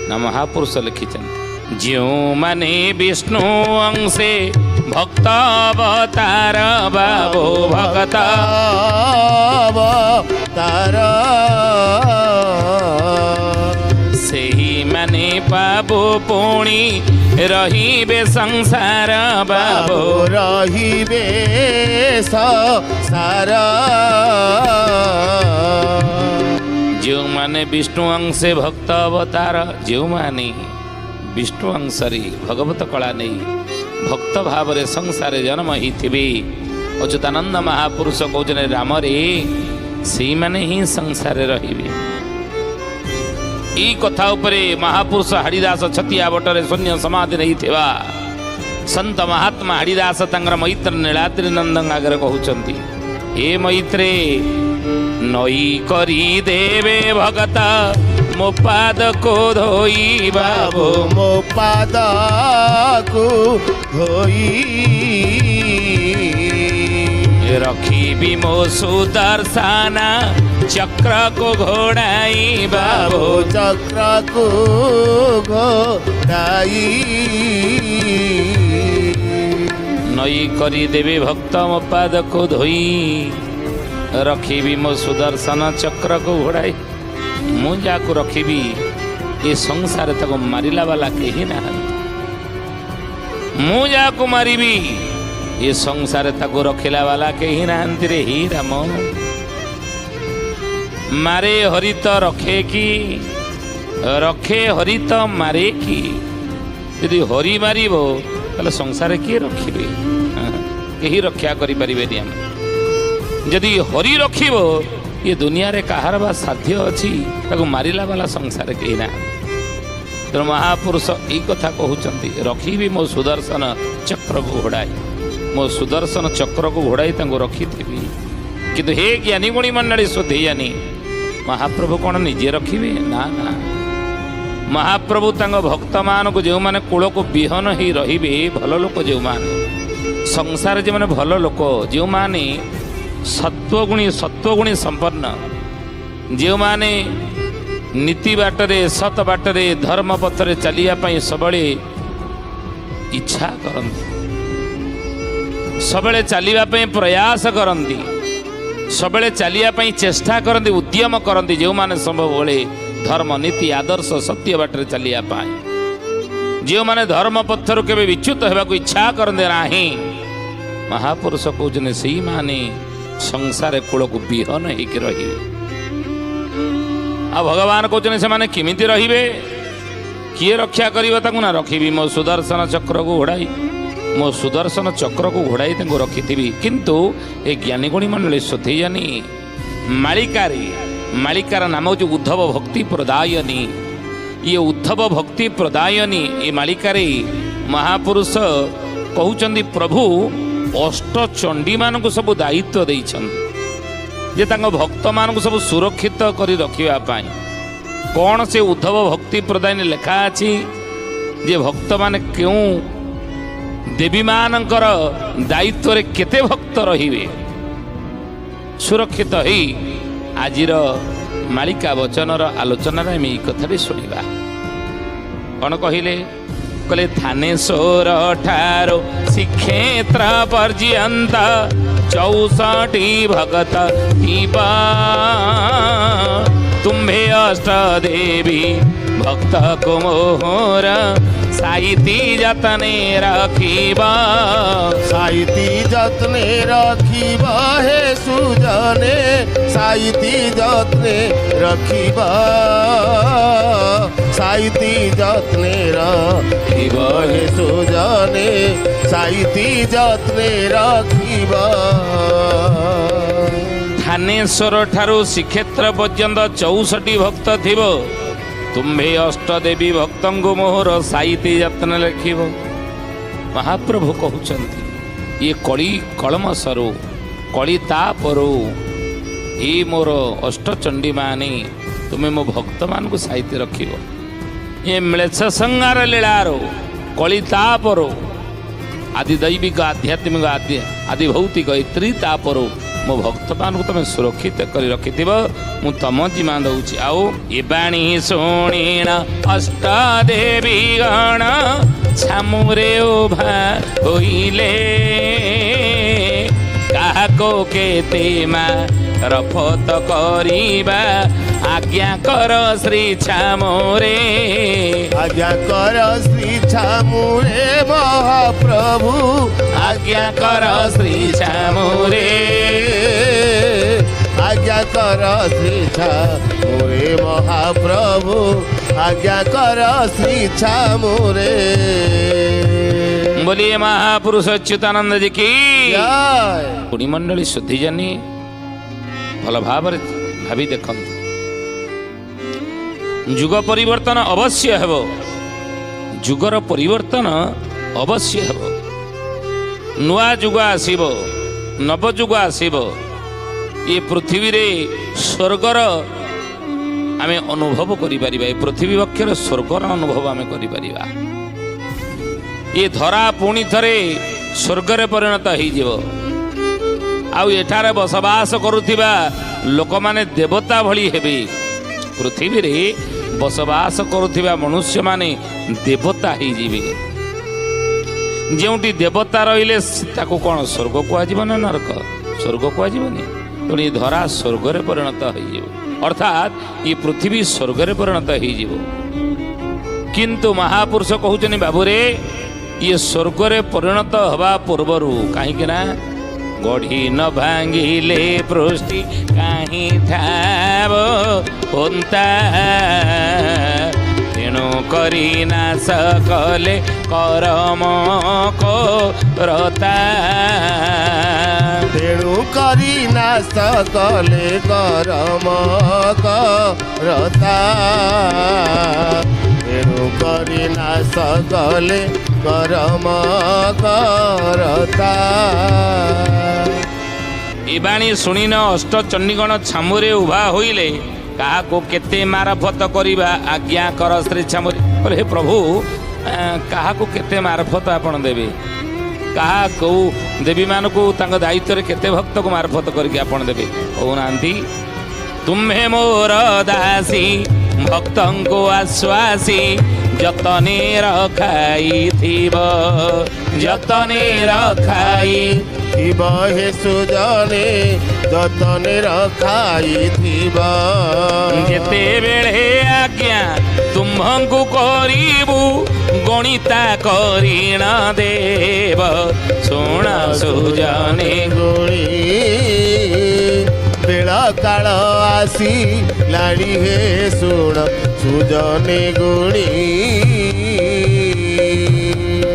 ना महापुरुष लिखिछन जो माने विष्णु अंशे भक्त अवतार बाबो भक्त अवतार सेही माने पाबो पुणी रहिबे संसार बाबो रहिबे संसार जो माने विष्णु अंशे भक्त अवतार जो माने विष्णु अंशरी भगवत कला नहीं भक्त भाव रे संसार जन्म ही थिबे अच्युतानंद महापुरुष कहते राम रे से माने ही संसार रहिबे। ई कथा उपरे महापुरुष हरिदास छतिया बटरे शून्य समाधि नहीं थिबा संत महात्मा हरिदास तंगर मैत्र नीलाद्रि नंदन आगे कहउचंती ए मैत्रे नई करी देवे भगत मो पाद को धोई बाबो मो पाद को धोई रखी मो सुदर्शन चक्र को घोड़ाई बाबो चक्र को घोड़ाई नई करी देवे भक्त मो पाद को धोई रखी मो सुदर्शन चक्र को घोड़ाई मु जाको रखी ये संसार तक मारिला वाला कहीं ना मु जाको मारी ये संसार तक रखिला वाला कहीं ना रे ही राम मारे हरित रखे कि रखे हरित मारे कि यदि हरि मार संसार किए रखिबे कहीं रक्षा करि परिबेनी हम जदि हरि रखिबो ये दुनिया रे कहार बा साध्य अच्छी ताको मारिला वाला संसार कहीं ना तेणु महापुरुष यही कथा कहते रखी मो सुदर्शन चक्र को घोड़ाई मो सुदर्शन चक्र को घोड़ाई रखी थी किंतु हे ज्ञानी गुणी मंडली शोधे जानी महाप्रभु कौन निजे रखिबे ना ना महाप्रभु भक्त मान को जो माने कूल को विहन ही रहिबे भल लोक जो माने संसार जो माने भल लोक जो माने सत्वगुणी संपन्न जो माने नीति बाटरे सत बाटरे धर्म पथरे चलिया सबले इच्छा करती सबले चलिया प्रयास करती सबले चलिया चेष्टा करती उद्यम करती जो माने संभव बड़े धर्म नीति आदर्श सत्य बाटरे चलिया जो माने धर्म पथर के विच्युत होगा इच्छा करते ना महापुरुष कहते से माने संसार कूल को विहन होकर रही आ भगवान कहते से माने किमिति रहिबे किए रक्षा करिबा ना रखी मो सुदर्शन चक्र को घोड़ाई मो सुदर्शन चक्र को घोड़ाई रखी थी किंतु ए ज्ञानी गुणी मंडली शोधे जानी मालिकार नाम हूँ उद्धव भक्ति प्रदायनी ये उद्धव भक्ति प्रदायनी ये मालिकारे महापुरुष कहउचंदी प्रभु अष्टचंडी मान को सब दायित्व जे भक्त मान को सब सुरक्षित करी रखिबा पाई कौन से उद्धव भक्ति प्रदायनी लेखा अछि जे भक्त मान क्यों देवी मानकर दायित्व रे केते भक्त रहिबे सुरक्षित ही आजिर मालिका वचनर आलोचना में कथा शुणा कौन कहले कले थानेश्वर ठारो श्रीक्षेत्र पर्यंत 64 भगत कीबा तुम्भे अष्ट देवी भक्त को मोहर साहिती जतने रखिबा साहिती जतने रखिबा हे सुजने साहिती जतने रखिबा साहिती जतने रखिबा हे सुजने साहिती जतने रखिबा थानेश्वर ठारू श्रीक्षेत्र पर्यंत 64 भक्त थिबो तुम्भे अष्टदेवी भक्तों मोहर साहित्य यत्न लिखिब महाप्रभु कहते ये कली कलम सरो कली तापरो ये मोर अष्टचंडी माने तुम्हें मो भक्त मान को साहित्य रखिब ये म्लेच्छ संहार लीलारो कली तापरो आदि दैविक आध्यात्मिक आदि भौतिक त्रितापरो मो भक्त मान तुम सुरक्षित कर रखिथिब मु तम जिमा दउछि आउ ए बाणी शुणीण अष्ट देवी गण छामुरे उभा होइले काको केते मा रफत करिबा आज्ञा कर श्री छामुरे आज्ञा कर श्री छामुरे महाप्रभु आज्ञा कर श्री छामुरे आज्ञा कर श्री छामुरे महाप्रभु आज्ञा कर श्री छामुरे। बोलिए महापुरुष अच्युतानंद जी की जय। गुणी मंडली शुद्धि जानी भल भाव भावी देख जुग परिवर्तन अवश्य हेब जुगर परिवर्तन अवश्य हेब नुआ जुग आसीब नवजुग आसीब ये पृथ्वी रे स्वर्गर आमे अनुभव करिपारिबा ये पृथ्वी वक्षर स्वर्गर अनुभव आमे करिपारिबा ये धरा पुणी थरे स्वर्गर परिणत हो आउ एठारे बसवास करुथिबा लोक माने देवता भली हेबे पृथ्वी रे बसवास करुथिबा मनुष्य माने देवता ही जीवे जेउटी देवता रहिले ताको कोन स्वर्ग को आजीवन नरक स्वर्ग को आजीवनी तो ये धरा स्वर्ग रे परिणत हो अर्थात ये पृथ्वी स्वर्ग रे परिणत हो किंतु महापुरुष कहउचनी बाबू रे ये स्वर्ग रे परिणत हवा पूर्वरु काहे ना गढ़ी न भांगिले पृष्टि कहीं ठाव होता तेणु करी ना सकले करम करता तेणु करी ना सकले करम करता तेणु करी ना सकले करम करता। ए बाणी शुणिन अष्ट चंडीगण छामुरे उभा होइले काहाको केते मारफत करिबा आज्ञा कर श्री छामुरे बोले हे प्रभु काहाको केते मारफत आपण देबे कहा को देवी मान को दायित्व रे केते भक्त को मारफत करके आपण देबे कहउनांती तुम्हे मोर दासी भक्तं को आश्वासी जतने रखाई थिब जतने रखाई थिब हे सुजने जतने रखाई थिब जेते बेले आज्ञा तुम्हंकु करिबु गणिता करिण देव सुण सुजने गुणी बेल काल आसी लाड़ी हे सुण सुजने गुणी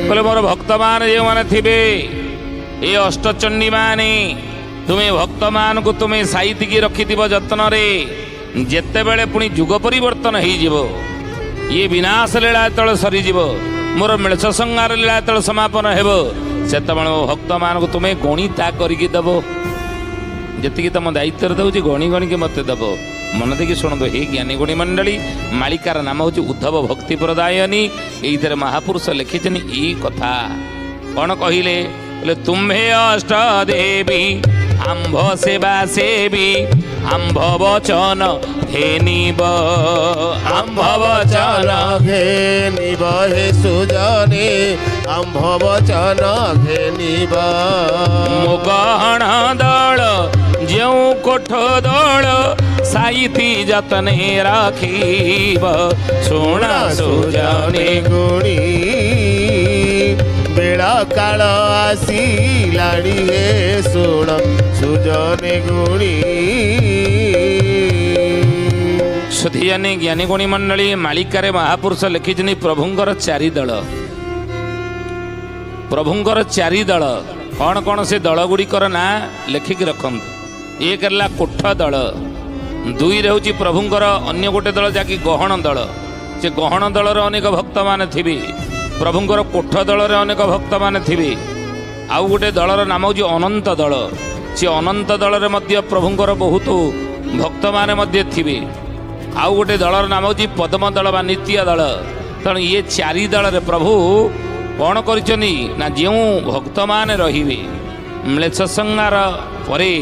बोले मोर भक्त मान जो माने थिबे ए अष्टचंडी माने तुम्हें भक्त मान को तुम्हें साइति की रखिथिबो जतन रे जेते बेले पुणी जुग परिवर्तन हो जिवो ये विनाश लीला तल सरी जीव मोर मिलस संहार लीला तल समापन हेबो सेत भक्त मान को तुम्हें गणिता करके दब जी तुम दायित्व दौर गणी गणी के मत दब मन देखिए शुणु हे ज्ञानी गुणी मंडली मालिकार नाम हूँ उद्धव भक्ति प्रदायनी ये महापुरुष लिखिछन ई कथा कौन कहले बोले तुम्हे अष्ट देवी आंभ सेवा सेवी आंभ वचन घेनिब आंभ वचन घेनिब हे सुजने आंभ वचन घेनिब मुगहण दल जो कोठ दल साइति जतने राखीब सुण सुजने गुणी बेला काल आसी लाड़ी हे सुण सुजने गुणी सुधियानी ज्ञानी गुणी मंडली मालिकारे महापुरुष लिखिछन प्रभुंकर चारि दल प्रभुंकर चारि दल कौन कौन से दल गुड़िकर ना लिखिक रखत एक है कोठ दल दुई हूँ प्रभुंकर अन्य गोटे दल जाकि गहन दल से गहन दल अनेक भक्त मान थे प्रभुंकर कोठ दल अनेक भक्त मान थे आउ गोटे दलर नाम हूँ अनंत दल से अनंत दल प्रभुंकर बहुत भक्त मान थे आउ गोटे दलर नाम हूँ पद्म दल बा नित्य दल तेणु ये चारि दल प्रभु कौन कर जो भक्त मान रे म्लेच्छ संहार परे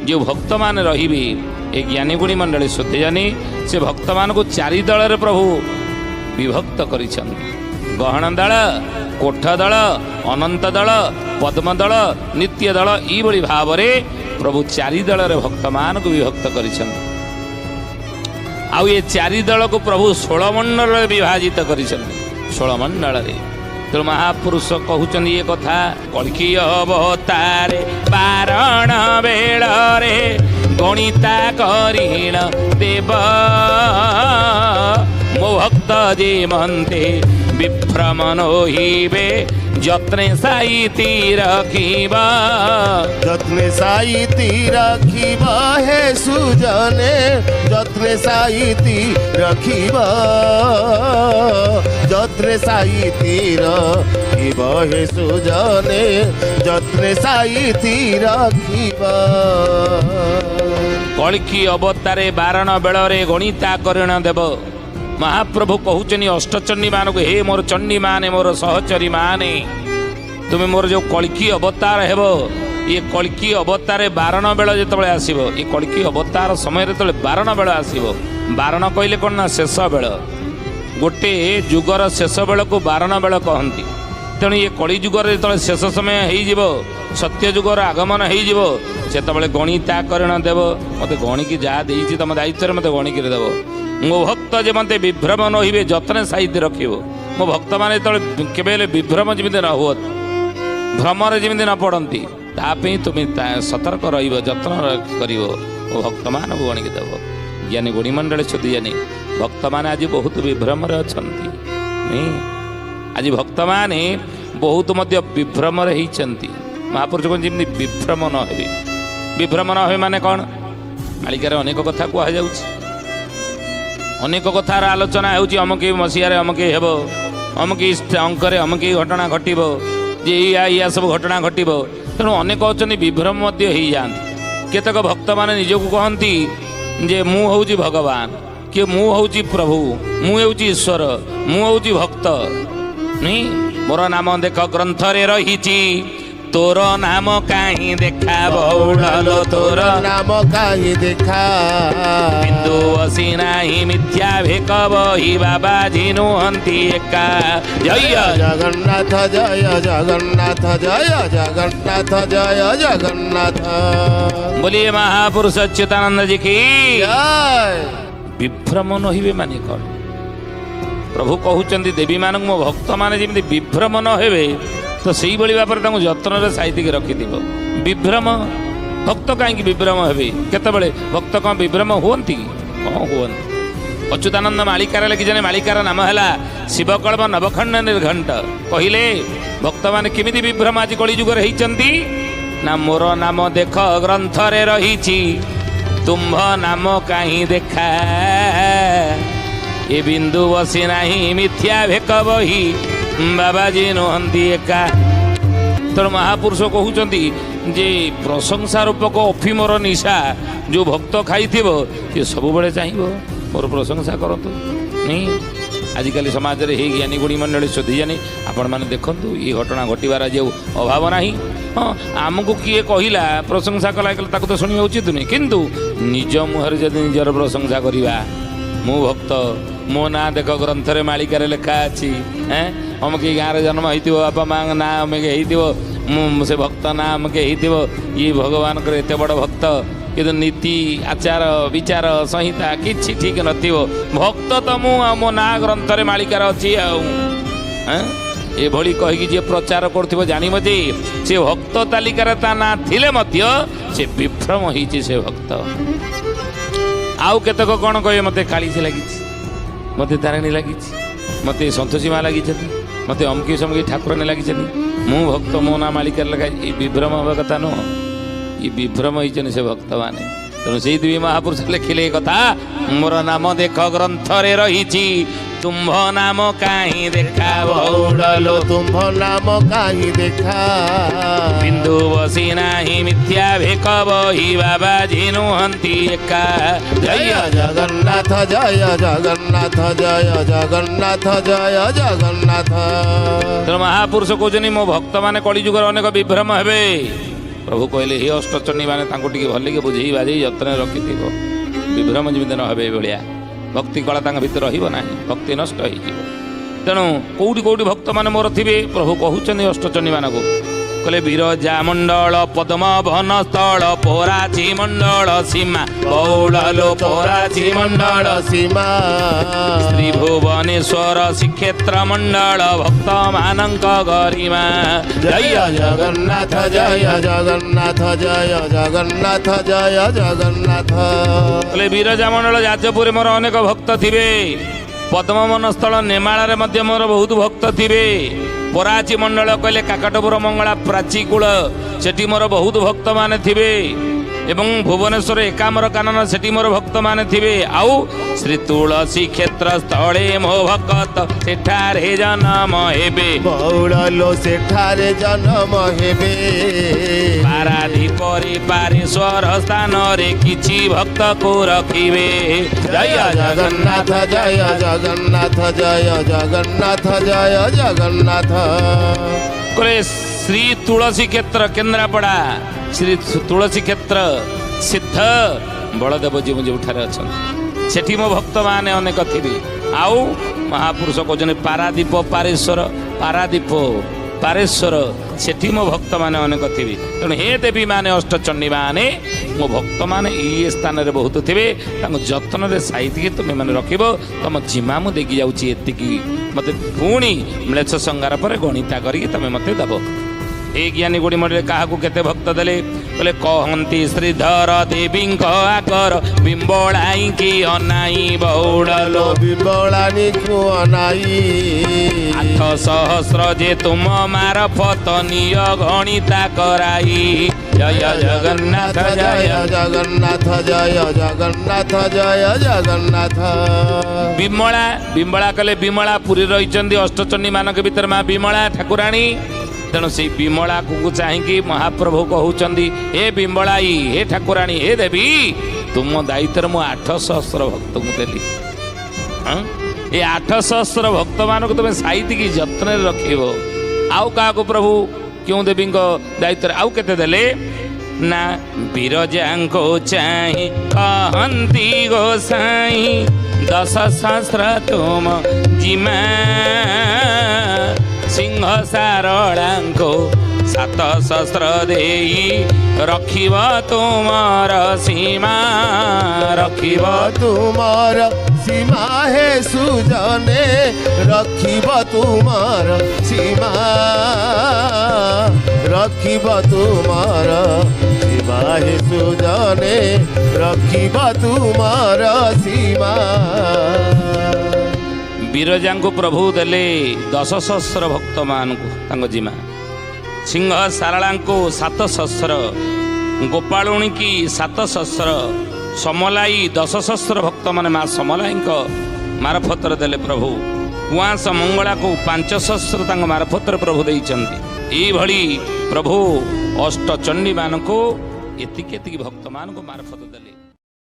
जो भक्त मान रहिबे ए ज्ञानी गुणी मंडली शुद्धिजानी से भक्त मान को चारि दल प्रभु विभक्त करिछन्ति। गहन दल, कोठ दल, अनंत दल, पद्म दल, नित्य दल ई भाव रे प्रभु चारि दल भक्त मान को विभक्त करिछन्ति। आउ ये चारि दल को प्रभु 16 मंडल विभाजित करिछन्ति। 16 मंडल रे तो महापुरुष कहउछन ये कथा कल्कि अवतारे बारण बेल रे गणिता करीण देव मो भक्त जे मन्ते विभ्रमण होइबे যত্নে সাইতি রাখিবা যত্নে সাইতি রাখিবা হে সুজনে যত্নে সাইতি রাখিবা যত্নে সাইতি রাখিবা হে সুজনে যত্নে সাইতি রাখিবা। কল্কি অবতারে বাରଣ বেଳରେ গণিতা করিণ দেব महाप्रभु कहउचनी अष्टचंडी मान को हे मोर चंडी माने मोर सहचरी माने तुम्हें मोर जो कल्कि अवतार हेबो ये कल्कि अवतार बारण बेल जो आसो ये कल्कि अवतार समय जो बारण बेल आसो बारण कहले कौन ना शेष बेल गोटे जुगर शेष बेल को बारण बेल कहती तेणु ये कली जुगर जो शेष समय हो सत्य जुगर आगमन हो गणिताकरण देव मत गणिकी जहाँ देती तुम दायित्व मत गणिकी देव मो भक्त जे मते विभ्रम न होइबे जतने साहित्य रखिबो मो भक्त माने तळे केबेले विभ्रम जेमिति न होत भ्रमरे जेमिति न पड़ंती तापे तुम सतर्क रहिबो जतन करिवो ओ भक्त मान गणिक देव ज्ञानी गुणी मंडल छुदी जानी भक्त माने आज बहुत विभ्रम रे अछंती नहीं आज भक्त माने बहुत मध्य विभ्रम रे हिचंती महापुरुष को जेमिति विभ्रम न हेबे विभ्रम न होय माने कोन मालिकार अनेक कथा कुहा जाउछि अनेक कथार आलोचना होउछि अमके मसीहारे अमके हेबो अमके अंकरे अमके घटना घटिबो जे या सब घटना घटिबो तेणु अनेक अछनी विभ्रम मध्य हो जाती केतक भक्त माने निजको कहती जे मु होउछि भगवान कि मु होउछि प्रभु मु होउछि ईश्वर मु होउछि भक्त नहीं मोर नाम देख ग्रंथ रे रहिछि तोर नाम काहीं देखा बहुड़लो तोर नाम काहीं देखा बिंदु असी नाही मिथ्या भेक बही बाबा जिनु हंती एका जय जगन्नाथ जय जगन्नाथ जय जगन्नाथ जय जगन्नाथ बोलिए महापुरुष अच्युतानंद जी की जय। विभ्रम न होइबे माने कौन प्रभु कहउचंदी देवी मानक मो भक्त माने जेमिति विभ्रम न हेबे तो से भाव में जत्न साइतिक रखिथिबो विभ्रम भक्त कहीं विभ्रम हे केतबेले भक्त कौन विभ्रम हुअन्ति कौन हुअन्ति अच्युतानंद मालिकार लिखिछन मालिकार नाम है शिवकल्प नवखंड निर्घंट कहले भक्त माने केमिति विभ्रम आज कली जुगर होइचंती ना मोर नाम देख ग्रंथ रे रहिछि तुम्भ नाम कहीं देखा ए बिंदु बसी नाही मिथ्या भेक बही बाबाजी नुहंती एका तेणु महापुरुष कहते जे प्रशंसा रूपक अफिमर निशा जो भक्त खाई सी सब बड़े चाहिए मोर प्रशंसा करतु नहीं आजिकल समाज रे हे ज्ञानी गुणी मंडली शोधी जानी आपण मैंने देखु ये घटना घटवार आज अभाव ना हाँ आमको किए कहला प्रशंसा कला तो शुणा उचित नुहे किंतु निज मुहर जदि निजर प्रशंसा करवा मु भक्त मो ना देख ग्रंथ रे मालिकार लेखा अच्छी अमके गाँव में जन्म हो बापा माँ ना अमके हो से भक्त ना अमके हो ये भगवान एत बड़ भक्त कि नीति आचार विचार संहिता किछि ठीक नथिबो भक्त तो मो ना ग्रंथ रे मालिकार अच्छी एभली कहीकि जे प्रचार करथिबो जानिबो जे से भक्त तालिकार ता ना थिले मध्य से विभ्रम होइछि से भक्त आउ केतक कौन कहे मते कालीसी लगी मते तारिणी लगी मते सन्तोषी माँ लगी मते अमकी समकी ठाकुर ने लगी मु भक्त मो ना मालिकार लगा ये विभ्रम हवा कथा नुह ये विभ्रम होइछन से भक्त माने तेणु से दुई महापुरुष लिखिले कथा मोर नाम देख ग्रंथ रे रहिछि तुम्भ नाम काहीं देखा बहुड़लो तुम्भ नाम काहीं देखा बिंदु बसी नाही मिथ्या भेक बही बाबा जिनु हंती एका जय जगन्नाथ जय जगन्नाथ जय जगन्नाथ जय जगन्नाथ। तो महापुरुष कहते मो भक्त माने कली जुगर अनेक विभ्रम हेबे प्रभु कहले हे अष्टचंडी मैंने भल के बुझे बाजे जत्न रखि विभ्रम जमी न हे भाया भक्ति कला भितर रहा भक्ति नष्ट हो तेणु कौटी कौटी भक्त मैंने मोर थे प्रभु कहते अष्टचंडी मान को कहले विरजा मंडल पद्म भन स्थल पोराची मंडल सीमा बौड़लो पोराची मंडल सीमा श्री भुवनेश्वर श्रीक्षेत्र मंडल भक्त मानक गरिमा जय जगन्नाथ जय जगन्नाथ जय जगन्नाथ जय जगन्नाथ। कहले विरजा मंडल जाजपुर मोर अनेक भक्त थे पद्मवन स्थल नेमाल मोर बहुत भक्त थे पराची मंडल कहले काकटपुर मंगला प्राचीकूल सेठी मोर बहुत भक्त माने थिबे एवं भुवनेश्वर एकामर कानन सेठी मोर भक्त माने थिबे आउ श्री तुलसी क्षेत्र स्थले मो भक्त सेठारे जन्म हेबे बौड़लो सेठारे जन्म हेबे पारादीप रे पारेश्वर स्थान रे किछि भक्त को रखिबे जय जगन्नाथ जय जगन्नाथ जय जगन्नाथ जय जगन्नाथ। कहले श्री तुलसी क्षेत्र केन्द्रापड़ा श्री तुलसी क्षेत्र सिद्ध बलदेव जी मुझे उठारे अच्छा सेठी मो भक्त माने अनेक थे आउ महापुरुष कहते पारादीप पारेश्वर पारादीप पारेश्वर सेठी मो भक्त माने अनेक थे तेणु हे देवी माने अष्टचंडी माने मो भक्त माने ये स्थान रे बहुत थे जत्न रे साइति तुम्हें मैंने रखिब तुम जिमा मु देखी जाऊँगी एतिकी मत पुणी म्लेच्छ संगार पर गणिता करके तुम मत दब ए ज्ञानी गुड़ी मठे क्या केते भक्त देले कहले कहती श्रीधर देवी आकर बिंबड़ाई की अनाई बौड़लो बिंबड़ानी को अनाई 8 सहस्र जे तुम मारफत निय गणिता कराई जय जगन्नाथ जय जगन्नाथ जय जगन्नाथ जय जगन्नाथ। बिमला बिमला कहले बिमला पुरी रही अष्टचंडी मानक भीतर माँ बिमला ठाकुराणी तेणु से विमला को चाहिए महाप्रभु कहते हे बिंबलाई हे ठाकुराणी हे देवी तुम दायित्व मु 8 सहस्र भक्त को देली ये 8 सहस्र भक्त मान को तुम साइति की जत्न रखिब आउ क्या प्रभु क्यों देवी दायित्व आउ केते देले ना बिरजा को चाहि कहती गोसाई 10 सहस्र तुम जिमा सिंह सारणांको 7 सहस्र देई रखिब तुमार सीमा रखिब तुमार सीमा हे सुजने रखिब तुमार सीमा रखिब तुमार सीमा हे सुजने रखिब तुमार सीमा। विरजा को प्रभु देले 10 सहस्र भक्त मान को जिमा सिंह सारला को 7 सहस्र गोपालुणी की 7 सहस्र समलाई 10 सहस्र भक्त मान माँ समलाई मारफतर देले प्रभु कुआस मंगला को 5 सहस्र मारफतर प्रभु देइचंती भली प्रभु अष्टचंडी मान को एतिक भक्त मान को मारफत देले।